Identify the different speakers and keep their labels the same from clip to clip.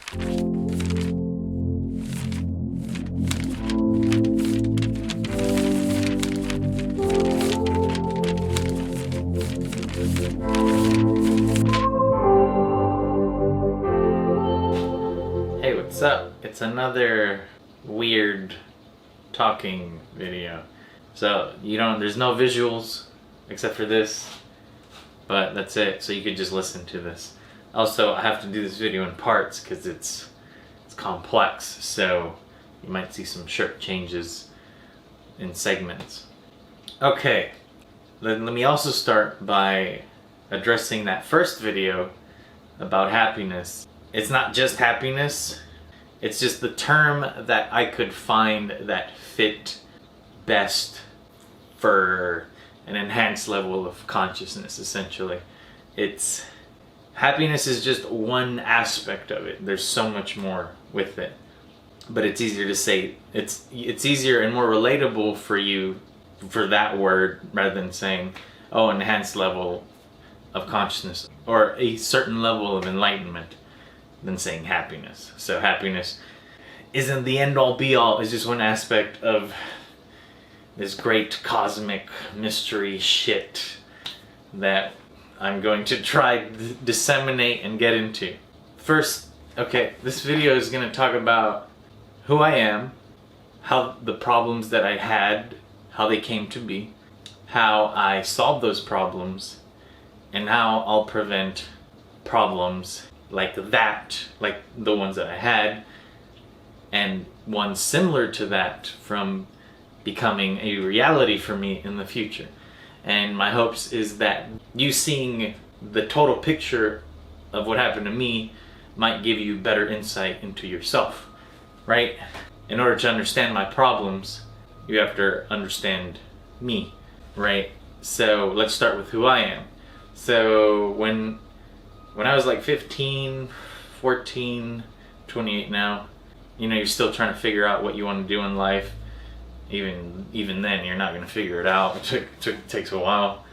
Speaker 1: Hey, what's up? It's another weird talking video. So there's no visuals except for this, but that's it. So you could just listen to this. Also, I have to do this video in parts because it's complex. So you might see some shirt changes in segments. Okay, let me also start by addressing that first video about happiness. It's not just happiness, it's just the term that I could find that fit best for an enhanced level of consciousness, essentially. Happiness is just one aspect of it. There's so much more with it. But it's easier to say, it's easier and more relatable for you for that word rather than saying, oh, enhanced level of consciousness or a certain level of enlightenment, than saying happiness. So happiness isn't the end-all be-all. It's just one aspect of this great cosmic mystery shit that I'm going to try to disseminate and get into. First, okay, this video is going to talk about who I am, how the problems that I had, how they came to be, how I solved those problems, and how I'll prevent problems like that, like the ones that I had, and ones similar to that from becoming a reality for me in the future. And my hopes is that you seeing the total picture of what happened to me might give you better insight into yourself, right? In order to understand my problems, you have to understand me, right? So let's start with who I am. So when I was like 15, 14, 28 now, you're still trying to figure out what you want to do in life. Even then, you're not going to figure it out. It takes a while.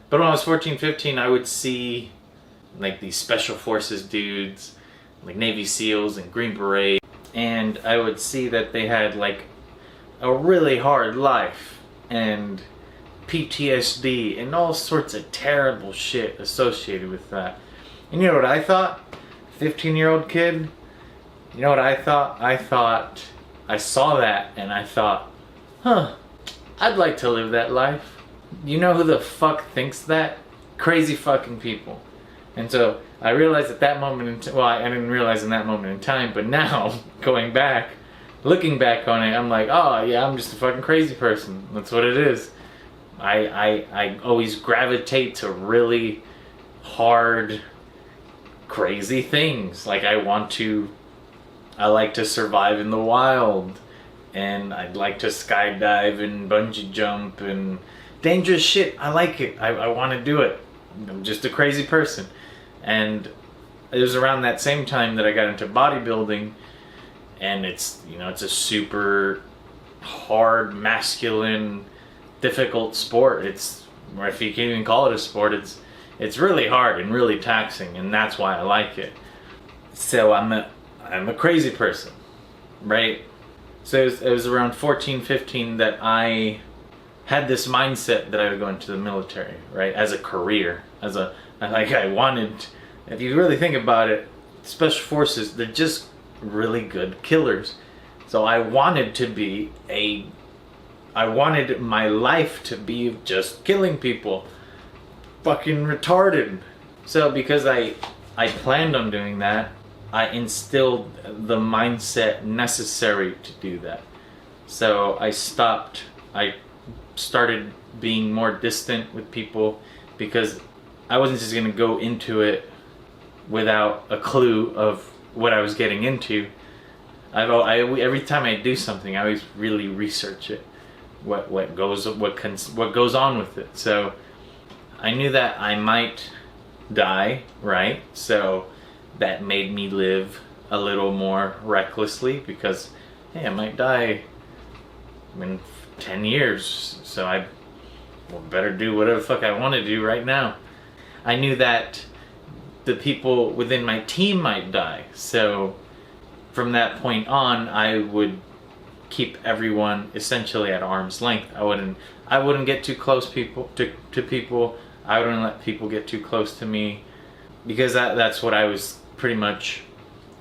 Speaker 1: But when I was 14, 15, I would see like these special forces dudes, like Navy SEALs and Green Berets, and I would see that they had like a really hard life and PTSD and all sorts of terrible shit associated with that. And you know what I thought? 15-year-old kid? You know what I thought? I saw that and I thought, huh, I'd like to live that life. You know who the fuck thinks that? Crazy fucking people. And so I realized at that moment I didn't realize in that moment in time, but now, going back, looking back on it, I'm like, oh yeah, I'm just a fucking crazy person. That's what it is. I always gravitate to really hard, crazy things. Like I like to survive in the wild, and I'd like to skydive and bungee jump and dangerous shit. I like it. I want to do it. I'm just a crazy person. And it was around that same time that I got into bodybuilding, and it's a super hard, masculine, difficult sport. Or if you can't even call it a sport, it's really hard and really taxing, and that's why I like it. So I'm a crazy person, right? So it was around 14, 15 that I had this mindset that I would go into the military, right? As a career, I wanted, if you really think about it, special forces, they're just really good killers. So I wanted my life to be just killing people. Fucking retarded. So because I planned on doing that, I instilled the mindset necessary to do that. So I started being more distant with people because I wasn't just going to go into it without a clue of what I was getting into. Every time I do something, I always really research it, what goes on with it. So I knew that I might die, right? So that made me live a little more recklessly because, hey, I might die in 10 years, so I better do whatever the fuck I want to do right now. I knew that the people within my team might die, so from that point on, I would keep everyone essentially at arm's length. I wouldn't get too close to people. I wouldn't let people get too close to me, because that's what I was pretty much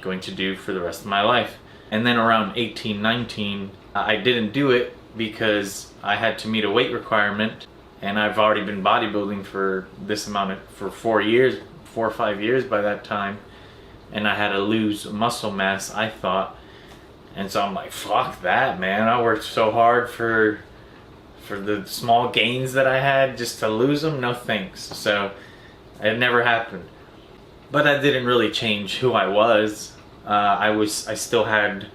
Speaker 1: going to do for the rest of my life. And then around 18, 19, I didn't do it because I had to meet a weight requirement, and I've already been bodybuilding for for 4 or 5 years by that time, and I had to lose muscle mass, I thought. And so I'm like, fuck that, man. I worked so hard for the small gains that I had, just to lose them. No thanks. So it never happened. But that didn't really change who I was. I still had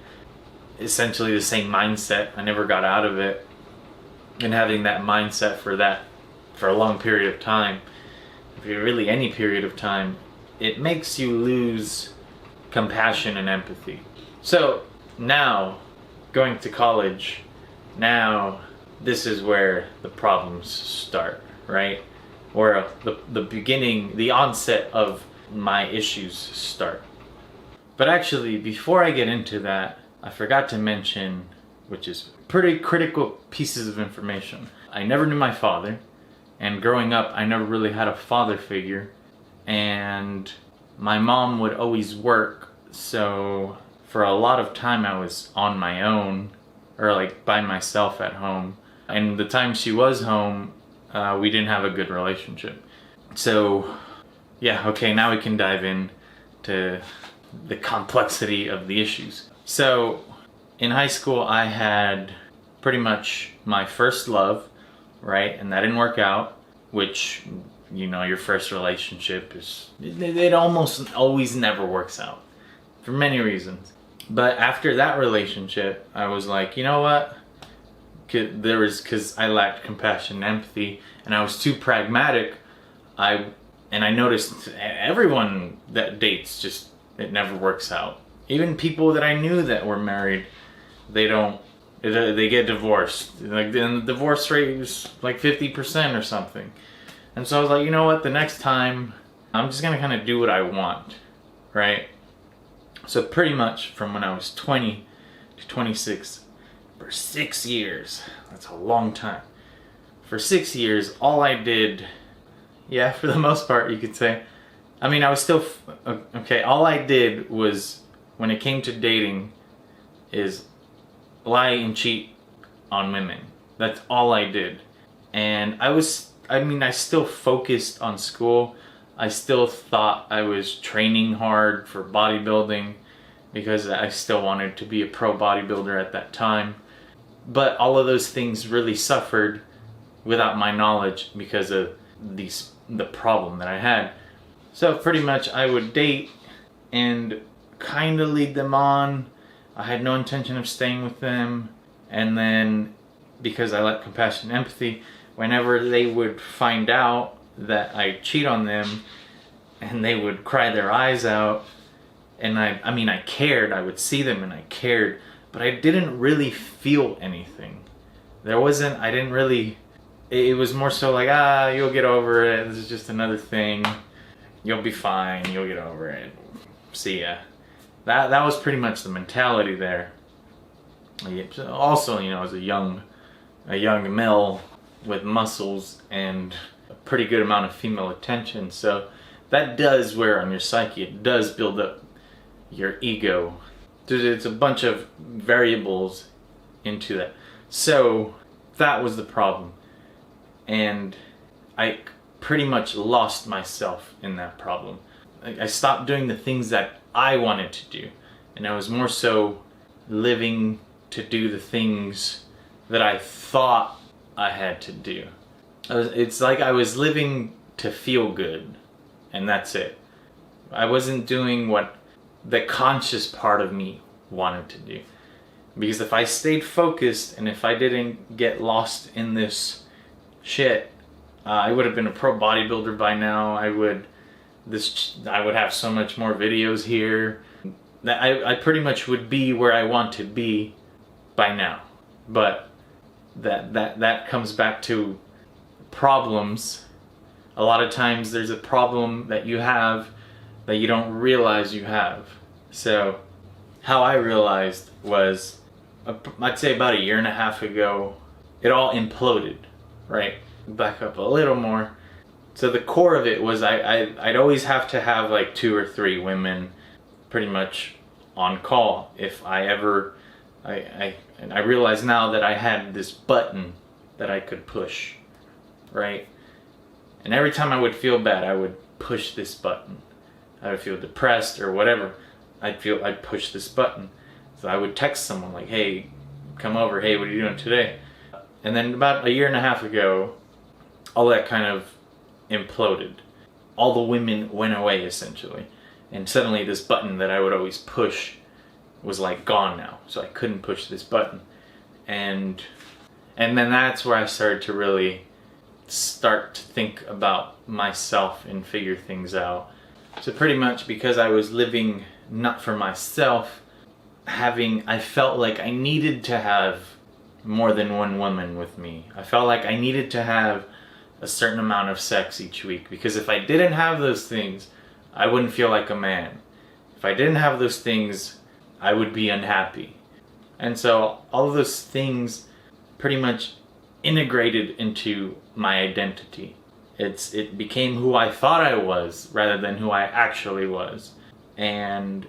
Speaker 1: essentially the same mindset. I never got out of it. And having that mindset for a long period of time, really any period of time, it makes you lose compassion and empathy. So now, going to college, now this is where the problems start, right? Where the beginning, the onset of my issues start. But actually, before I get into that, I forgot to mention, which is pretty critical pieces of information. I never knew my father, and growing up, I never really had a father figure, and my mom would always work, so for a lot of time I was on my own, or like by myself at home. And the time she was home, we didn't have a good relationship. So yeah, okay, now we can dive in to the complexity of the issues. So in high school, I had pretty much my first love, right? And that didn't work out, which, you know, your first relationship it almost always never works out for many reasons. But after that relationship, I was like, you know what? Because I lacked compassion and empathy, and I was too pragmatic. I noticed everyone that dates, just, it never works out. Even people that I knew that were married, they get divorced. Like, the divorce rate was like 50% or something. And so I was like, you know what? The next time, I'm just gonna kind of do what I want, right? So pretty much from when I was 20 to 26, for 6 years, that's a long time. For 6 years, all I did, yeah, for the most part, you could say, I mean, I was still, okay, all I did was, when it came to dating, is lie and cheat on women. That's all I did. And I still focused on school. I still thought I was training hard for bodybuilding because I still wanted to be a pro bodybuilder at that time. But all of those things really suffered without my knowledge because of the problem that I had. So pretty much I would date and kind of lead them on. I had no intention of staying with them. And then, because I lacked compassion and empathy, whenever they would find out that I cheat on them, and they would cry their eyes out, and I cared, I would see them and I cared, but I didn't really feel anything. It was more so like, you'll get over it, this is just another thing, you'll be fine, you'll get over it, see ya. That was pretty much the mentality there. Also, you know, as a young male with muscles and a pretty good amount of female attention, so that does wear on your psyche. It does build up your ego. It's a bunch of variables into that. So that was the problem, and I pretty much lost myself in that problem. I stopped doing the things that I wanted to do, and I was more so living to do the things that I thought I had to do. It's like I was living to feel good, and that's it. I wasn't doing what the conscious part of me wanted to do. Because if I stayed focused and if I didn't get lost in this shit, I would have been a pro bodybuilder by now. I would have so much more videos here. I pretty much would be where I want to be by now. But that comes back to problems. A lot of times there's a problem that you have that you don't realize you have. So how I realized was, I'd say about a year and a half ago, it all imploded, right? Back up a little more. So the core of it was I'd always have to have like 2 or 3 women pretty much on call if I ever, and I realize now that I had this button that I could push, right? And every time I would feel bad, I would push this button. I would feel depressed or whatever, I'd push this button. So I would text someone like, hey, come over, hey, what are you doing today? And then about a year and a half ago, all that kind of imploded. All the women went away essentially. And suddenly this button that I would always push was like gone now. So I couldn't push this button. And then that's where I started to really start to think about myself and figure things out. So pretty much because I was living not for myself, I felt like I needed to have more than one woman with me. I felt like I needed to have a certain amount of sex each week, because if I didn't have those things, I wouldn't feel like a man. If I didn't have those things, I would be unhappy. And so all of those things pretty much integrated into my identity. It became who I thought I was rather than who I actually was. And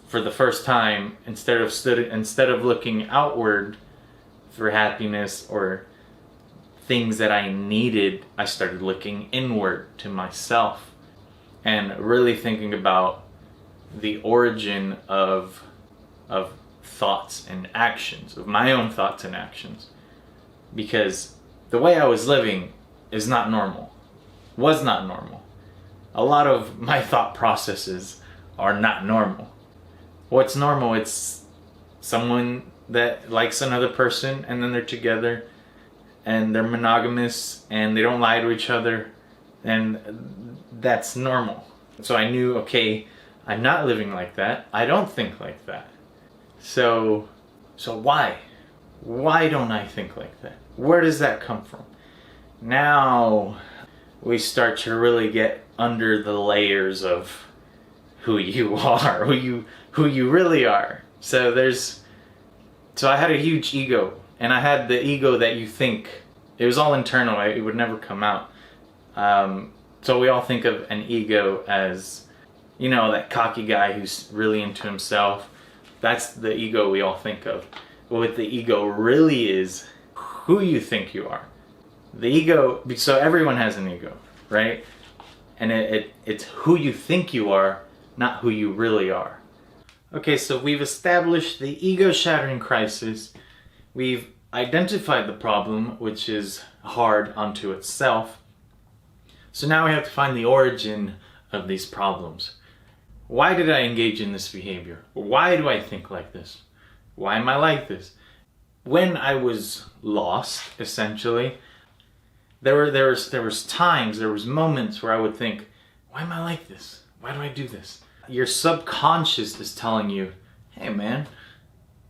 Speaker 1: for the first time, instead of looking outward for happiness or things that I needed, I started looking inward to myself and really thinking about the origin of thoughts and actions, of my own thoughts and actions. Because the way I was living is not normal, was not normal. A lot of my thought processes are not normal. What's normal? It's someone that likes another person and then they're together and they're monogamous and they don't lie to each other, and that's normal. So I knew, okay, I'm not living like that. I don't think like that. So why? Why don't I think like that? Where does that come from? Now we start to really get under the layers of who you are, who you really are. So I had a huge ego, and I had the ego that you think, it was all internal, it would never come out. So we all think of an ego as, you know, that cocky guy who's really into himself. That's the ego we all think of. But what the ego really is, who you think you are. The ego, so everyone has an ego, right? And it's who you think you are, not who you really are. Okay, so we've established the ego-shattering crisis. We've identified the problem, which is hard unto itself. So now we have to find the origin of these problems. Why did I engage in this behavior? Why do I think like this? Why am I like this? When I was lost, essentially, there was times, there was moments where I would think, why am I like this? Why do I do this? Your subconscious is telling you, hey man,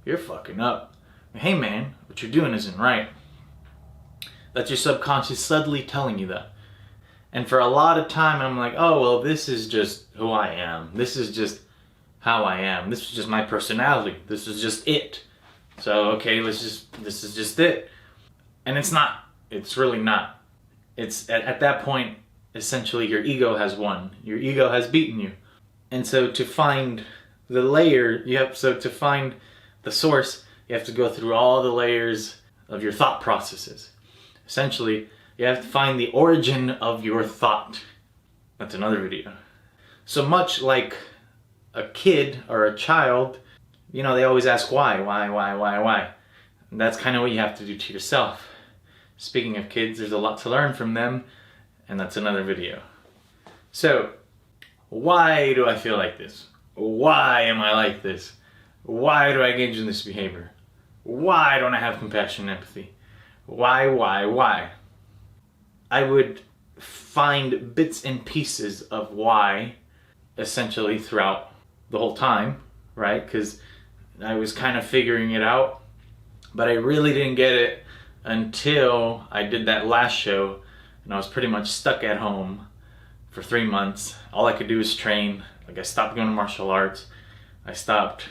Speaker 1: you're fucking up. Hey man, what you're doing isn't right. That's your subconscious subtly telling you that. And for a lot of time, I'm like, oh, well, this is just who I am. This is just how I am. This is just my personality. This is just it. So, okay, this is just it. And it's not. It's really not. It's at that point, essentially, your ego has won. Your ego has beaten you. And so to find the layer, to find the source, you have to go through all the layers of your thought processes. Essentially, you have to find the origin of your thought. That's another video. So much like a kid or a child, you know, they always ask why. And that's kind of what you have to do to yourself. Speaking of kids, there's a lot to learn from them, and that's another video. So, why do I feel like this? Why am I like this? Why do I engage in this behavior? Why don't I have compassion and empathy? Why? I would find bits and pieces of why, essentially, throughout the whole time, right? Because I was kind of figuring it out, but I really didn't get it until I did that last show, and I was pretty much stuck at home for 3 months. All I could do was train. Like, I stopped going to martial arts. I stopped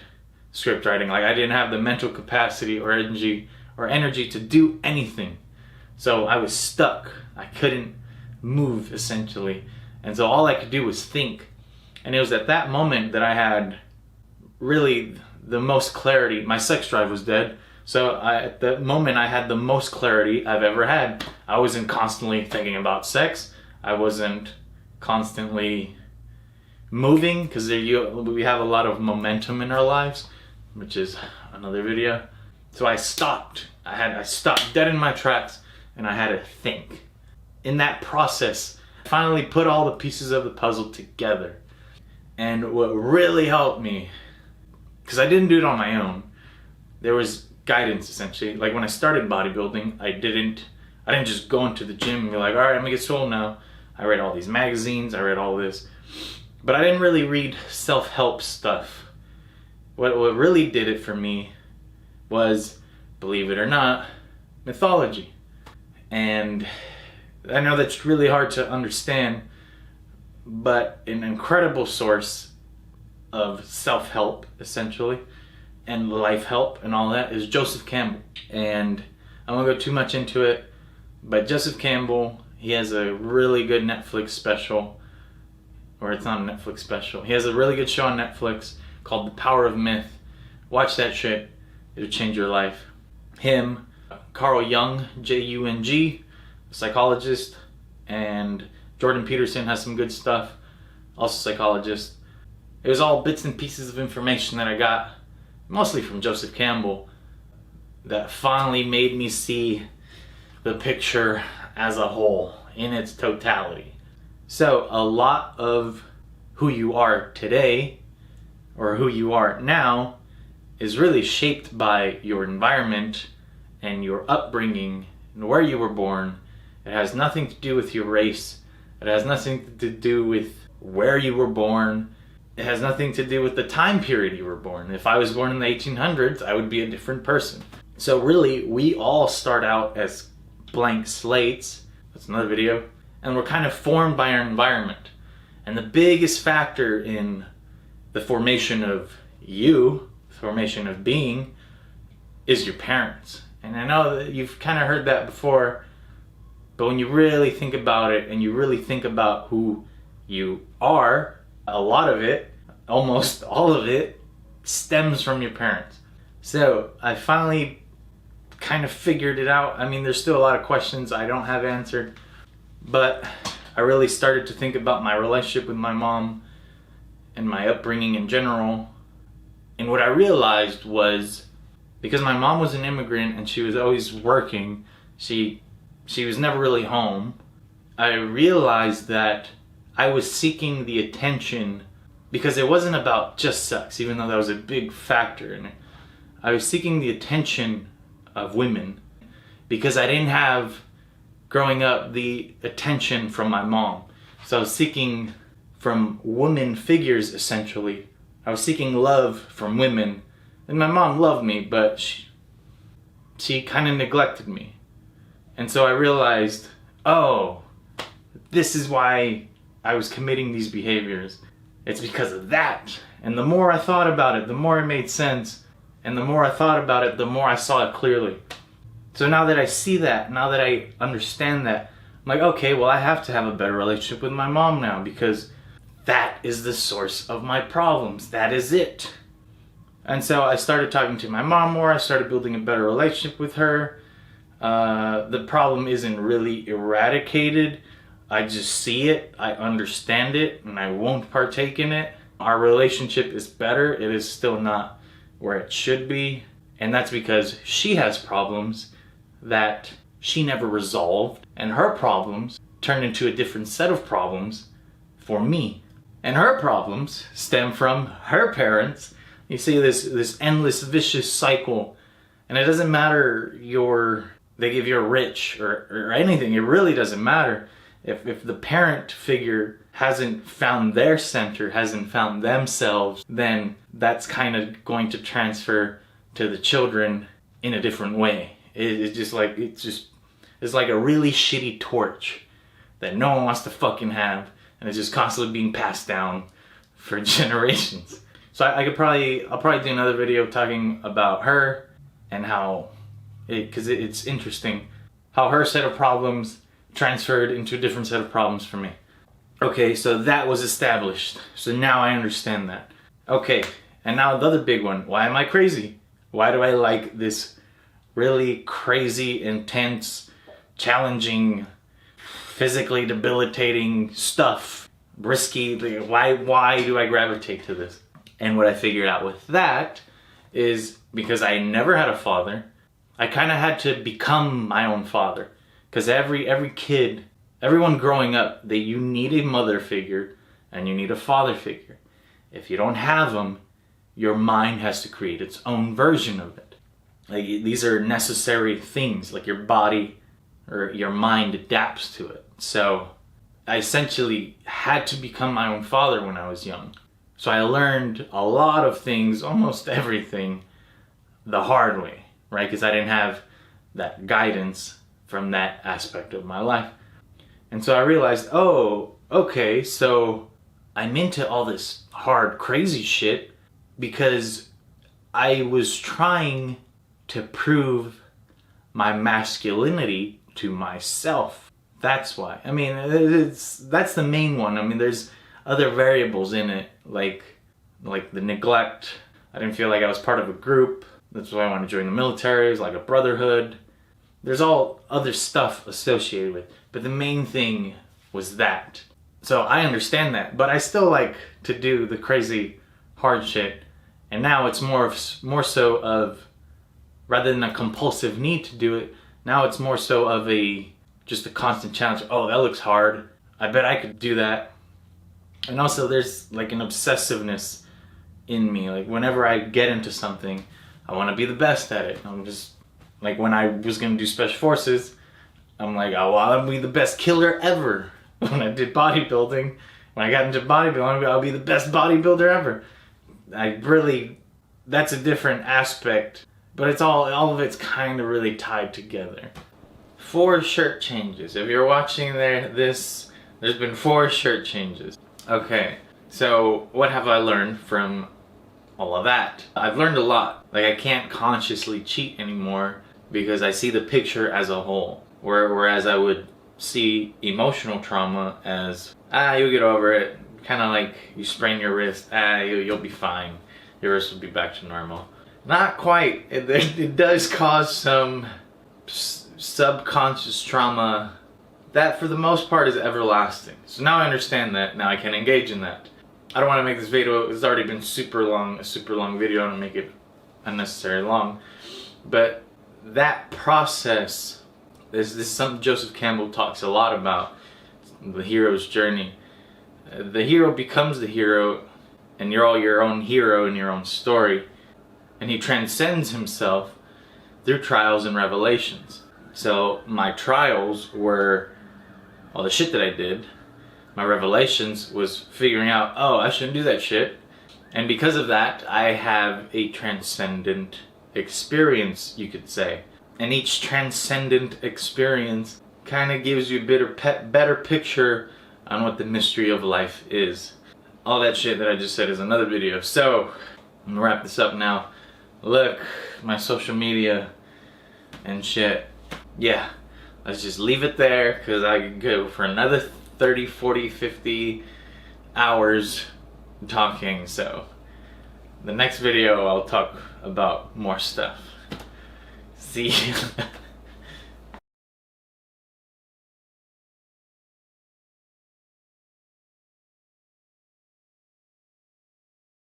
Speaker 1: script writing. Like I didn't have the mental capacity or energy to do anything. So I was stuck. I couldn't move essentially. And so all I could do was think. And it was at that moment that I had really the most clarity. My sex drive was dead. So at the moment I had the most clarity I've ever had. I wasn't constantly thinking about sex. I wasn't constantly moving, because we have a lot of momentum in our lives, which is another video. So I stopped. I stopped dead in my tracks, and I had to think. In that process, I finally put all the pieces of the puzzle together. And what really helped me, because I didn't do it on my own, there was guidance essentially. Like when I started bodybuilding, I didn't just go into the gym and be like, all right, I'm gonna get swole now. I read all these magazines, I read all this, but I didn't really read self-help stuff. What really did it for me was, believe it or not, mythology. And I know that's really hard to understand, but an incredible source of self-help essentially, and life help and all that, is Joseph Campbell. And I won't go too much into it, but Joseph Campbell, he has a really good Netflix special, or it's not a Netflix special. He has a really good show on Netflix called The Power of Myth. Watch that shit. It'll change your life. Him, Carl Jung, Jung, psychologist, and Jordan Peterson has some good stuff, also psychologist. It was all bits and pieces of information that I got, mostly from Joseph Campbell, that finally made me see the picture as a whole in its totality. So a lot of who you are today, or who you are now, is really shaped by your environment and your upbringing and where you were born. It has nothing to do with your race. It has nothing to do with where you were born. It has nothing to do with the time period you were born. If I was born in the 1800s, I would be a different person. So really, we all start out as blank slates. That's another video. And we're kind of formed by our environment. And the biggest factor in the formation of you, the formation of being, is your parents. And I know that you've kind of heard that before, but when you really think about it, and you really think about who you are, a lot of it, almost all of it, stems from your parents. So I finally kind of figured it out. I mean, there's still a lot of questions I don't have answered, but I really started to think about my relationship with my mom and my upbringing in general. And what I realized was, because my mom was an immigrant and she was always working, she was never really home, I realized that I was seeking the attention, because it wasn't about just sex, even though that was a big factor in it. I was seeking the attention of women because I didn't have, growing up, the attention from my mom. So I was seeking from woman figures, essentially. I was seeking love from women. And my mom loved me, but she kind of neglected me. And so I realized, oh, this is why I was committing these behaviors. It's because of that. And the more I thought about it, the more it made sense. And the more I thought about it, the more I saw it clearly. So now that I see that, now that I understand that, I'm like, okay, well, I have to have a better relationship with my mom now, because that is the source of my problems. That is it. And so I started talking to my mom more. I started building a better relationship with her. The problem isn't really eradicated. I just see it, I understand it, and I won't partake in it. Our relationship is better. It is still not where it should be. And that's because she has problems that she never resolved. And her problems turned into a different set of problems for me. And her problems stem from her parents. You see this endless vicious cycle. And it doesn't matter they give you a rich or anything. It really doesn't matter. If the parent figure hasn't found their center, hasn't found themselves, then that's kind of going to transfer to the children in a different way. It's like a really shitty torch that no one wants to fucking have, and it's just constantly being passed down for generations. So I'll probably do another video talking about her and how because it's interesting how her set of problems transferred into a different set of problems for me. Okay, so that was established. So now I understand that. Okay, and now the other big one. Why am I crazy? Why do I like this really crazy, intense, challenging, physically debilitating stuff? Risky, why do I gravitate to this? And what I figured out with that is because I never had a father, I kind of had to become my own father. Because every kid, everyone growing up, you need a mother figure and you need a father figure. If you don't have them, your mind has to create its own version of it. Like, these are necessary things, like your body or your mind adapts to it. So I essentially had to become my own father when I was young. So I learned a lot of things, almost everything, the hard way, right? Because I didn't have that guidance from that aspect of my life. And so I realized, oh, okay, so I'm into all this hard, crazy shit because I was trying to prove my masculinity to myself. That's why. I mean, that's the main one. I mean, there's other variables in it, like the neglect. I didn't feel like I was part of a group. That's why I wanted to join the military. It was like a brotherhood. There's all other stuff associated with it. But the main thing was that. So I understand that, but I still like to do the crazy hard shit. And now it's more so of, rather than a compulsive need to do it, now it's more so of just a constant challenge. Oh, that looks hard. I bet I could do that. And also there's like an obsessiveness in me. Like whenever I get into something, I want to be the best at it. I'm just, like when I was going to do special forces, I'm like, oh, well, I'll be the best killer ever. When I did bodybuilding, when I got into bodybuilding, I'll be the best bodybuilder ever. That's a different aspect, but it's all of it's kind of really tied together. 4 shirt changes. If you're watching there's been 4 shirt changes. Okay, so what have I learned from all of that? I've learned a lot. Like, I can't consciously cheat anymore because I see the picture as a whole. Whereas I would see emotional trauma as, you'll get over it. Kind of like you sprain your wrist, you'll be fine. Your wrist will be back to normal. Not quite. It does cause some subconscious trauma that for the most part is everlasting. So now I understand that. Now I can engage in that. I don't want to make this video, it's already been a super long video. I don't make it unnecessarily long. But that process, this is something Joseph Campbell talks a lot about, the hero's journey. The hero becomes the hero, and you're all your own hero in your own story. And he transcends himself through trials and revelations. So my trials were all the shit that I did. My revelations was figuring out, oh, I shouldn't do that shit. And because of that, I have a transcendent experience, you could say. And each transcendent experience kind of gives you a better picture on what the mystery of life is. All that shit that I just said is another video. So, I'm gonna wrap this up now. Look, my social media and shit. Yeah, let's just leave it there because I could go for another 30, 40, 50 hours talking. So, the next video I'll talk about more stuff. See you.